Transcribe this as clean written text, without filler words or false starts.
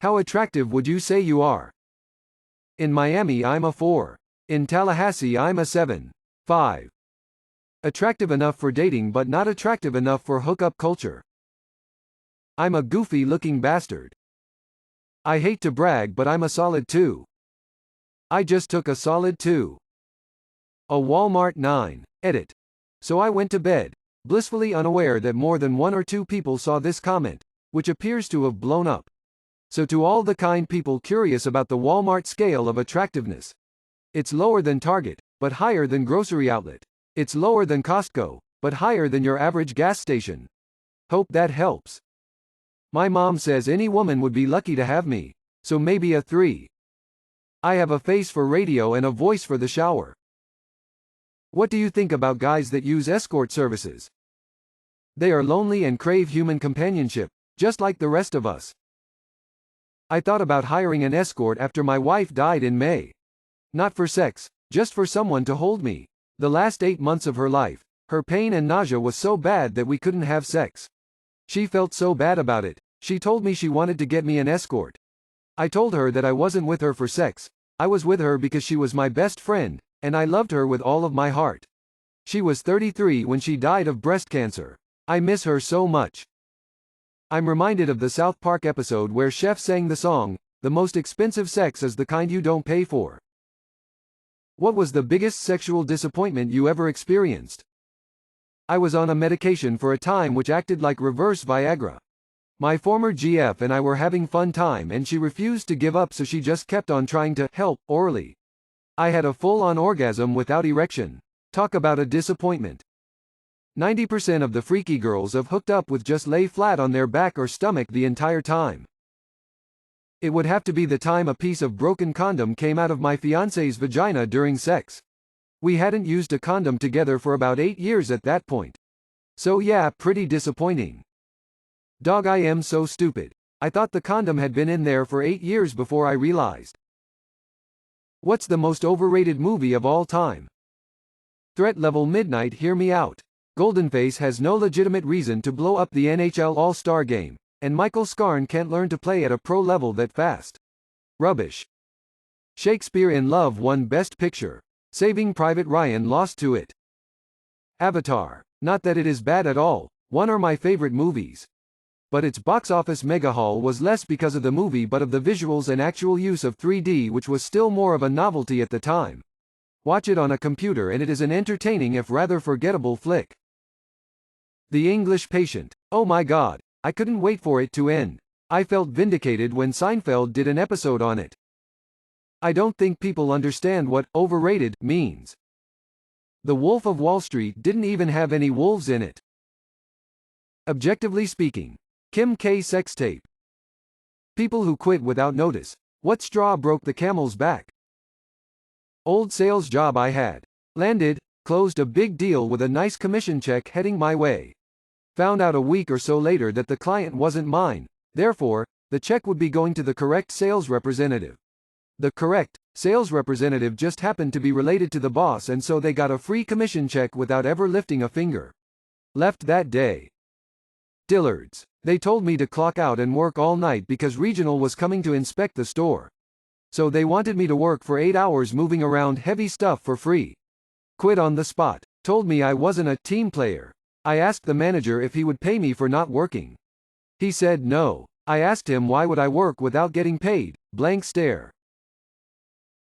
How attractive would you say you are? In Miami I'm a 4. In Tallahassee I'm a 7. 5. Attractive enough for dating but not attractive enough for hookup culture. I'm a goofy-looking bastard. I hate to brag but I'm a solid 2. I just took a solid 2. A Walmart 9. Edit. So I went to bed, blissfully unaware that more than 1 or 2 people saw this comment, which appears to have blown up. So to all the kind people curious about the Walmart scale of attractiveness. It's lower than Target, but higher than grocery outlet. It's lower than Costco, but higher than your average gas station. Hope that helps. My mom says any woman would be lucky to have me, so maybe a 3. I have a face for radio and a voice for the shower. What do you think about guys that use escort services? They are lonely and crave human companionship, just like the rest of us. I thought about hiring an escort after my wife died in May. Not for sex, just for someone to hold me. The last 8 months of her life, her pain and nausea was so bad that we couldn't have sex. She felt so bad about it, she told me she wanted to get me an escort. I told her that I wasn't with her for sex, I was with her because she was my best friend, and I loved her with all of my heart. She was 33 when she died of breast cancer. I miss her so much. I'm reminded of the South Park episode where Chef sang the song, "The most expensive sex is the kind you don't pay for." What was the biggest sexual disappointment you ever experienced? I was on a medication for a time which acted like reverse Viagra. My former GF and I were having fun time and she refused to give up, so she just kept on trying to help orally. I had a full-on orgasm without erection. Talk about a disappointment. 90% of the freaky girls I've hooked up with just lay flat on their back or stomach the entire time. It would have to be the time a piece of broken condom came out of my fiancé's vagina during sex. We hadn't used a condom together for about 8 years at that point. So yeah, pretty disappointing. Dog, I am so stupid. I thought the condom had been in there for 8 years before I realized. What's the most overrated movie of all time? Threat Level Midnight, hear me out. Goldenface has no legitimate reason to blow up the NHL All-Star Game, and Michael Scarn can't learn to play at a pro level that fast. Rubbish. Shakespeare in Love won Best Picture. Saving Private Ryan lost to it. Avatar. Not that it is bad at all, one of my favorite movies. But its box office megahaul was less because of the movie but of the visuals and actual use of 3D, which was still more of a novelty at the time. Watch it on a computer and it is an entertaining if rather forgettable flick. The English Patient. Oh my god, I couldn't wait for it to end. I felt vindicated when Seinfeld did an episode on it. I don't think people understand what overrated means. The Wolf of Wall Street didn't even have any wolves in it. Objectively speaking. Kim K sex tape. People who quit without notice. What straw broke the camel's back? Old sales job I had. Landed, closed a big deal with a nice commission check heading my way. Found out a week or so later that the client wasn't mine, therefore, the check would be going to the correct sales representative. The correct sales representative just happened to be related to the boss, and so they got a free commission check without ever lifting a finger. Left that day. Dillard's. They told me to clock out and work all night because Regional was coming to inspect the store. So they wanted me to work for 8 hours moving around heavy stuff for free. Quit on the spot. Told me I wasn't a team player. I asked the manager if he would pay me for not working. He said no. I asked him why would I work without getting paid, blank stare.